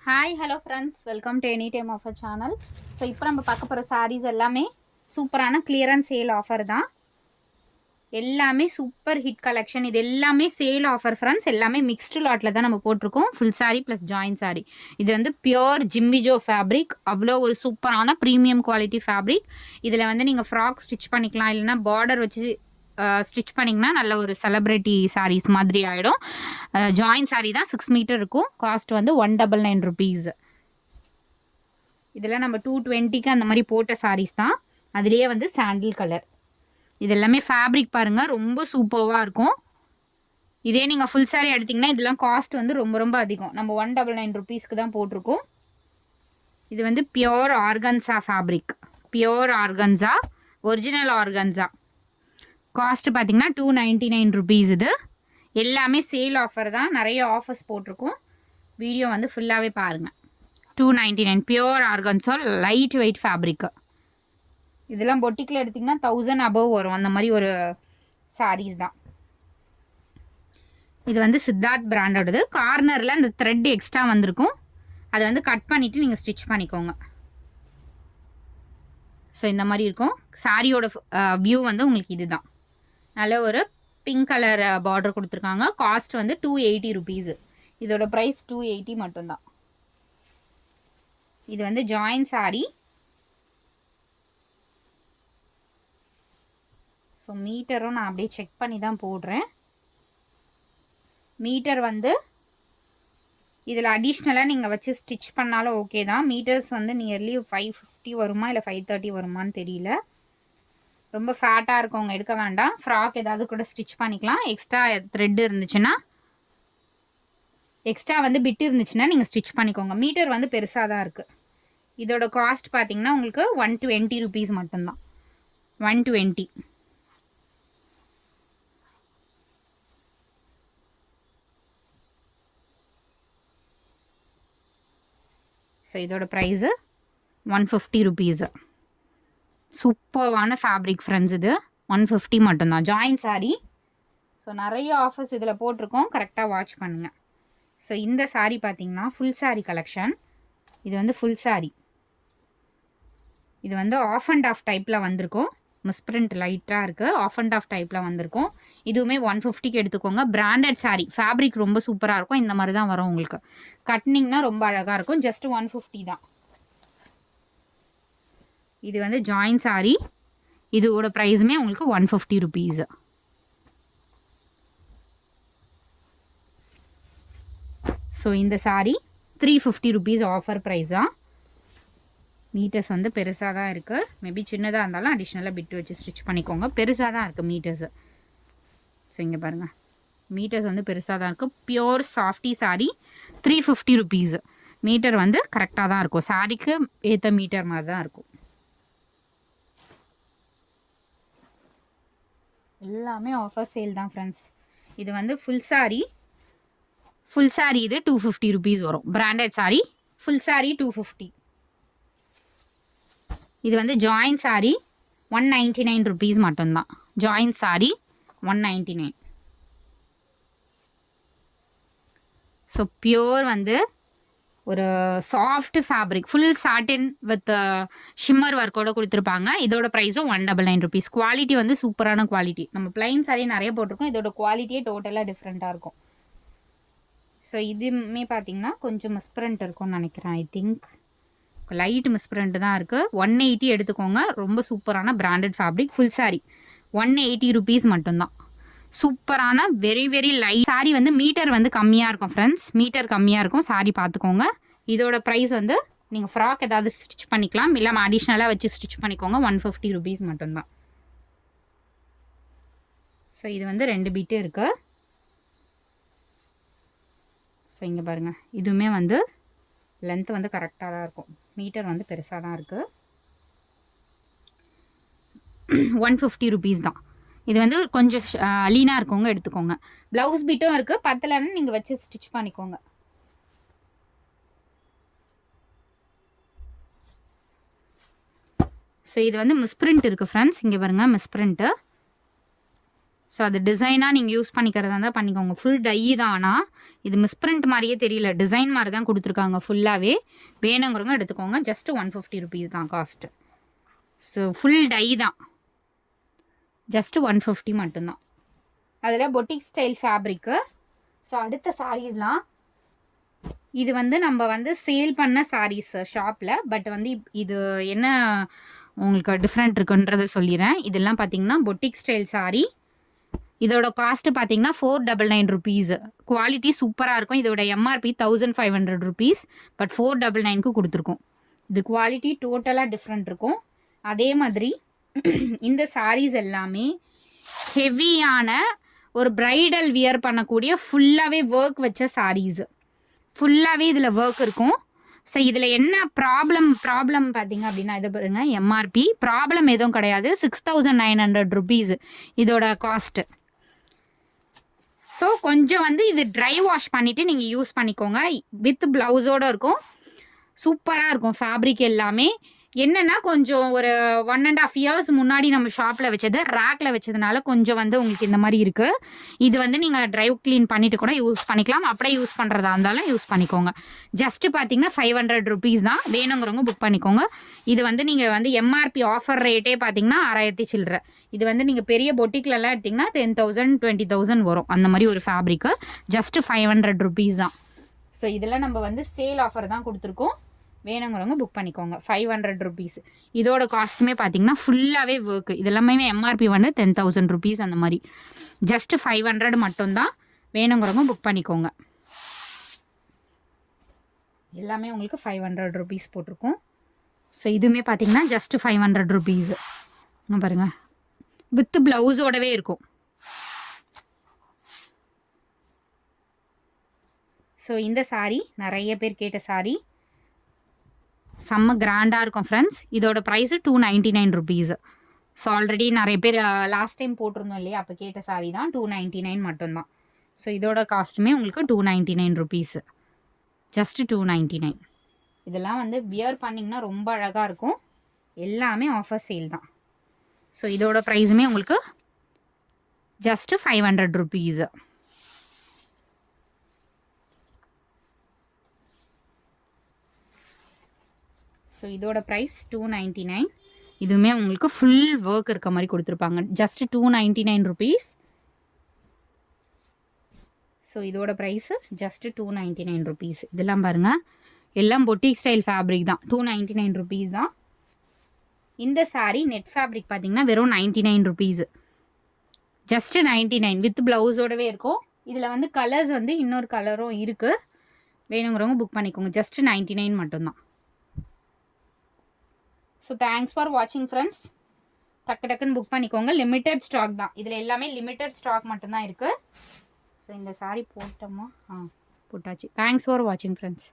Hi hello friends, welcome to any time offer channel. So இப்போ நம்ம பார்க்க போகிற சாரீஸ் எல்லாமே சூப்பரான கிளியரன்ஸ் சேல் ஆஃபர் தான். எல்லாமே சூப்பர் ஹிட் கலெக்ஷன். இது எல்லாமே சேல் ஆஃபர் ஃப்ரெண்ட்ஸ். எல்லாமே மிக்ஸ்டு லாட்டில் தான் நம்ம போட்டிருக்கோம். Full sari plus join sari. இது வந்து பியோர் ஜிம்மிஜோ ஃபேப்ரிக். அவ்வளோ ஒரு சூப்பரான ப்ரீமியம் குவாலிட்டி ஃபேப்ரிக். இதில் வந்து நீங்கள் ஃப்ராக் ஸ்டிச் பண்ணிக்கலாம், இல்லைனா பார்டர் வச்சு ஸ்டிச் பண்ணிங்கன்னா நல்ல ஒரு செலிப்ரிட்டி சாரீஸ் மாதிரி ஆகிடும். ஜாயின் சாரீ தான் 6 மீட்டர் இருக்கும். காஸ்ட் வந்து 199 rupees. இதெல்லாம் நம்ம 220க்கு அந்த மாதிரி போட்ட சாரீஸ் தான். அதுலேயே வந்து சாண்டில் கலர். இது எல்லாமே ஃபேப்ரிக் பாருங்கள், ரொம்ப சூப்பராக இருக்கும். இதே நீங்கள் ஃபுல் சாரீ எடுத்திங்கன்னா இதெல்லாம் காஸ்ட் வந்து ரொம்ப ரொம்ப அதிகம். நம்ம 199 rupeesக்கு தான் போட்டிருக்கோம். இது வந்து pure organza fabric. Pure organza, original organza. Cost பார்த்தீங்கன்னா 299 rupees. இது எல்லாமே சேல் ஆஃபர் தான். நிறைய ஆஃபர்ஸ் போட்டிருக்கோம். வீடியோ வந்து ஃபுல்லாகவே பாருங்கள். 299 pure organza, light weight fabric. இதெல்லாம் பொட்டிக்கில் எடுத்திங்கன்னா 1000 above வரும். அந்த மாதிரி ஒரு சாரீஸ் தான். இது வந்து சித்தார்த் பிராண்டோடது. கார்னரில் அந்த த்ரெட் எக்ஸ்ட்ரா வந்திருக்கும். அதை வந்து கட் பண்ணிவிட்டு நீங்கள் ஸ்டிச் பண்ணிக்கோங்க. ஸோ இந்த மாதிரி இருக்கும். சாரியோட வியூ வந்து உங்களுக்கு இது தான். நல்ல ஒரு பிங்க் கலர் பார்டர் கொடுத்துருக்காங்க. காஸ்ட் வந்து 280 rupees. இதோட ப்ரைஸ் 280 மட்டும்தான். இது வந்து ஜாயின் சாரீ. ஸோ மீட்டரும் நான் அப்படியே செக் பண்ணி தான் போடுறேன். மீட்டர் வந்து இதில் அடிஷ்னலாக நீங்கள் வச்சு ஸ்டிச் பண்ணாலும் ஓகே தான். மீட்டர்ஸ் வந்து நியர்லி 550 வருமா இல்லை 530 வருமானு தெரியல. ரொம்ப ஃபேட்டாக இருக்கவங்க எடுக்க வேண்டாம். ஃப்ராக் ஏதாவது கூட ஸ்டிச் பண்ணிக்கலாம். எக்ஸ்ட்ரா த்ரெட் இருந்துச்சுன்னா, எக்ஸ்ட்ரா வந்து பிட் இருந்துச்சுன்னா நீங்கள் ஸ்டிச் பண்ணிக்கோங்க. மீட்டர் வந்து பெருசாக தான் இருக்குது. இதோட காஸ்ட் பார்த்தீங்கன்னா உங்களுக்கு 120 rupees மட்டும்தான். 120. ஸோ இதோட ப்ரைஸு 150 rupees. சூப்பர்வான ஃபேப்ரிக் ஃப்ரெண்ட்ஸ். இது 150 மட்டும்தான். ஜாயின் சாரீ. ஸோ நிறைய ஆஃபர்ஸ் இதில் போட்டிருக்கோம். கரெக்டாக வாட்ச் பண்ணுங்கள். ஸோ இந்த சாரீ பார்த்தீங்கன்னா ஃபுல் சாரீ கலெக்ஷன். இது வந்து ஃபுல் சாரீ. இது வந்து ஆஃப் அண்ட் ஆஃப் டைப்பில் வந்திருக்கும். மிஸ்பிரிண்ட் லைட்டாக இருக்குது. ஆஃப் அண்ட் ஆஃப் டைப்பில் வந்திருக்கும். இதுவுமே 150க்கு எடுத்துக்கோங்க. பிராண்டட் சாரீ. ஃபேப்ரிக் ரொம்ப சூப்பராக இருக்கும். இந்த மாதிரி தான் வரும் உங்களுக்கு. கட்னிங்னா ரொம்ப அழகாக இருக்கும். ஜஸ்ட் 150 தான். இது வந்து ஜாயின் சாரீ. இதோட ப்ரைஸுமே உங்களுக்கு 150 rupees. ஸோ இந்த சாரீ 350 rupees ஆஃபர் ப்ரைஸ் தான். மீட்டர்ஸ் வந்து பெருசாக தான் இருக்குது. மேபி சின்னதாக இருந்தாலும் அடிஷ்னலாக பிட்டு வச்சு ஸ்டிச் பண்ணிக்கோங்க. பெருசாக தான் இருக்குது மீட்டர்ஸு. ஸோ இங்கே பாருங்கள், மீட்டர்ஸ் வந்து பெருசாக தான் இருக்குது. Pure softy sari 350 rupees. Metre வந்து கரெக்டாக தான் இருக்கும். சாரீக்கு ஏற்ற மீட்டர் மாதிரி தான் இருக்கும். எல்லாமே ஆஃபர் சேல் தான் ஃப்ரெண்ட்ஸ். இது வந்து ஃபுல் சாரீ. ஃபுல் சாரீ இது 250 rupees வரும். Branded sari full sari 250. இது வந்து ஜாயின் சாரீ 199 rupees மட்டும்தான். ஜாயின் சாரீ 199. ஸோ பியோர் வந்து ஒரு soft fabric. Full satin with shimmer ஒர்க்கோடு கொடுத்துருப்பாங்க. இதோட ப்ரைஸும் 199 rupees. குவாலிட்டி வந்து சூப்பரான குவாலிட்டி. நம்ம பிளைன் சாரீ நிறைய போட்டிருக்கோம். இதோட குவாலிட்டியே டோட்டலாக டிஃப்ரெண்ட்டாக இருக்கும். ஸோ இதுவுமே பார்த்தீங்கன்னா கொஞ்சம் மிஸ்பிரிண்ட் இருக்கும்னு நினைக்கிறேன். ஐ திங்க் லைட் மிஸ்பிரிண்ட் தான் இருக்குது. 180 எடுத்துக்கோங்க. ரொம்ப சூப்பரான branded fabric. Full sari 180 rupees மட்டும்தான். சூப்பரான வெரி வெரி லைட் சாரீ. வந்து மீட்டர் வந்து கம்மியாக இருக்கும் ஃப்ரெண்ட்ஸ். மீட்டர் கம்மியாக இருக்கும். சாரீ பார்த்துக்கோங்க. இதோட ப்ரைஸ் வந்து நீங்கள் ஃப்ராக் ஏதாவது ஸ்டிச் பண்ணிக்கலாம், இல்லாமல் அடிஷ்னலாக வச்சு ஸ்டிச் பண்ணிக்கோங்க. 150 rupees மட்டும்தான். ஸோ இது வந்து 2 பிட்டு இருக்குது. ஸோ இங்கே பாருங்கள், இதுவுமே வந்து லென்த் வந்து கரெக்டாக தான் இருக்கும். மீட்டர் வந்து பெருசாக தான் இருக்குது. 150 rupees தான். இது வந்து கொஞ்சம் லீனாக இருக்கவங்க எடுத்துக்கோங்க. ப்ளவுஸ் பிட்டும் இருக்குது. பத்தலைன்னு நீங்கள் வச்சு ஸ்டிச் பண்ணிக்கோங்க. ஸோ இது வந்து மிஸ்பிரிண்ட் இருக்குது ஃப்ரெண்ட்ஸ். இங்கே பாருங்கள், மிஸ்பிரிண்ட்டு ஸோ அது டிசைனாக நீங்கள் யூஸ் பண்ணிக்கிறதா இருந்தால் பண்ணிக்கோங்க. ஃபுல் டை தான். ஆனால் இது மிஸ்பிரிண்ட் மாதிரியே தெரியல, டிசைன் மாதிரி தான் கொடுத்துருக்காங்க ஃபுல்லாகவே. வேணுங்கிறவங்க எடுத்துக்கோங்க. ஜஸ்ட்டு 150 ருபீஸ் தான் காஸ்ட்டு. ஸோ ஃபுல் டை தான், ஜஸ்ட்டு 150 மட்டும்தான். அதில் பொட்டிக் ஸ்டைல் ஃபேப்ரிக்கு. ஸோ அடுத்த சாரீஸ்லாம் இது வந்து நம்ம வந்து சேல் பண்ண சாரீஸ் ஷாப்பில். பட் வந்து இது என்ன உங்களுக்கு டிஃப்ரெண்ட் இருக்குன்றதை சொல்லிடுறேன். இதெல்லாம் பார்த்தீங்கன்னா பொட்டிக் ஸ்டைல் சாரீ. இதோட காஸ்ட்டு பார்த்தீங்கன்னா 499 ருபீஸ். குவாலிட்டி சூப்பராக இருக்கும். இதோட எம்ஆர்பி 1500 ருபீஸ். பட் 499க்கு கொடுத்துருக்கோம். இது குவாலிட்டி டோட்டலாக டிஃப்ரெண்ட் இருக்கும். அதே மாதிரி இந்த சாரீஸ் எல்லாமே ஹெவியான ஒரு பிரைடல் வியர் பண்ணக்கூடிய ஃபுல்லாகவே ஒர்க் வச்ச சாரீஸு. ஃபுல்லாகவே இதில் ஒர்க் இருக்கும். ஸோ இதில் என்ன ப்ராப்ளம் பார்த்தீங்க அப்படின்னா, இதை பாருங்க, எம்ஆர்பி ப்ராப்ளம் எதுவும் கிடையாது. 6900 ருபீஸ் இதோட காஸ்ட்டு. ஸோ கொஞ்சம் வந்து இது ட்ரை வாஷ் பண்ணிவிட்டு நீங்கள் யூஸ் பண்ணிக்கோங்க. வித் ப்ளவுஸோடு இருக்கும். சூப்பராக இருக்கும் ஃபேப்ரிக் எல்லாமே. என்னென்னா கொஞ்சம் ஒரு 1.5 years முன்னாடி நம்ம ஷாப்பில் வச்சது ரேக்கில் வச்சதுனால கொஞ்சம் வந்து உங்களுக்கு இந்த மாதிரி இருக்குது. இது வந்து நீங்கள் ட்ரை க்ளீன் பண்ணிவிட்டு கூட யூஸ் பண்ணிக்கலாம். அப்படியே யூஸ் பண்ணுறதா இருந்தாலும் யூஸ் பண்ணிக்கோங்க. ஜஸ்ட்டு பார்த்தீங்கன்னா 500 ருபீஸ் தான். வேணுங்கிறவங்க புக் பண்ணிக்கோங்க. இது வந்து நீங்கள் வந்து எம்ஆர்பி ஆஃபர் ரேட்டே பார்த்தீங்கன்னா 6000 சில்லற. இது வந்து நீங்கள் பெரிய பொட்டிக்லலாம் எடுத்திங்கன்னா 10,000 20,000 வரும். அந்த மாதிரி ஒரு ஃபேப்ரிக்கு. ஜஸ்ட்டு 500 ருபீஸ் தான். ஸோ இதெல்லாம் நம்ம வந்து சேல் ஆஃபர் தான் கொடுத்துருக்கோம். வேணுங்கிறவங்க புக் பண்ணிக்கோங்க. 500 ருபீஸ். இதோட காஸ்ட்டுமே பார்த்தீங்கன்னா ஃபுல்லாகவே ஒர்க்கு. இதெல்லாமே எம்ஆர்பி வந்து 10,000 ருபீஸ் அந்த மாதிரி. ஜஸ்ட்டு 500 மட்டும்தான். வேணுங்கிறவங்க புக் பண்ணிக்கோங்க. எல்லாமே உங்களுக்கு 500 ருபீஸ் போட்டிருக்கோம். ஸோ இதுவுமே பார்த்தீங்கன்னா ஜஸ்ட்டு 500 ருபீஸு. இங்கே பாருங்கள், வித் ப்ளவுஸோடவே இருக்கும். ஸோ இந்த சாரீ நிறைய பேர் கேட்ட சாரீ, செம்ம கிராண்டாக இருக்கும் ஃப்ரெண்ட்ஸ். இதோட ப்ரைஸு 299 ருபீஸு. ஸோ ஆல்ரெடி நிறைய பேர் லாஸ்ட் டைம் போட்டிருந்தோம் இல்லையா, அப்போ கேட்ட சாரீ தான். 299 மட்டும்தான். ஸோ இதோட காஸ்ட்டுமே உங்களுக்கு 299 ருபீஸு. ஜஸ்ட்டு 299. இதெல்லாம் வந்து வியர் பண்ணிங்கன்னா ரொம்ப அழகாக இருக்கும். எல்லாமே ஆஃபர் சேல் தான். ஸோ இதோட ப்ரைஸுமே உங்களுக்கு ஜஸ்ட்டு 500 ருபீஸு. ஸோ இதோட ப்ரைஸ் 299. இதுவுமே உங்களுக்கு ஃபுல் ஒர்க் இருக்க மாதிரி கொடுத்துருப்பாங்க. Just 299 rupees. ஸோ இதோட ப்ரைஸு ஜஸ்ட்டு 299 ருபீஸ். இதெல்லாம் பாருங்கள், எல்லாம் பொட்டிக் ஸ்டைல் ஃபேப்ரிக் தான். 299 ருபீஸ் தான். இந்த சாரீ நெட் ஃபேப்ரிக் பார்த்தீங்கன்னா வெறும் 99 ருபீஸு. ஜஸ்ட்டு 99 வித் ப்ளவுஸோடவே இருக்கும். இதில் வந்து கலர்ஸ் வந்து இன்னொரு கலரும் இருக்குது. வேணுங்கிறவங்க புக் பண்ணிக்கோங்க. ஜஸ்ட்டு 99 மட்டும்தான். ஸோ தேங்க்ஸ் ஃபார் வாட்சிங் ஃப்ரெண்ட்ஸ். டக்குன்னு புக் பண்ணிக்கோங்க. லிமிட்டட் ஸ்டாக் தான். இதில் எல்லாமே லிமிட்டட் ஸ்டாக் மட்டும்தான் இருக்குது. ஸோ இந்த சாரீ போட்டோமா? போட்டாச்சு. தேங்க்ஸ் ஃபார் வாட்சிங் ஃப்ரெண்ட்ஸ்.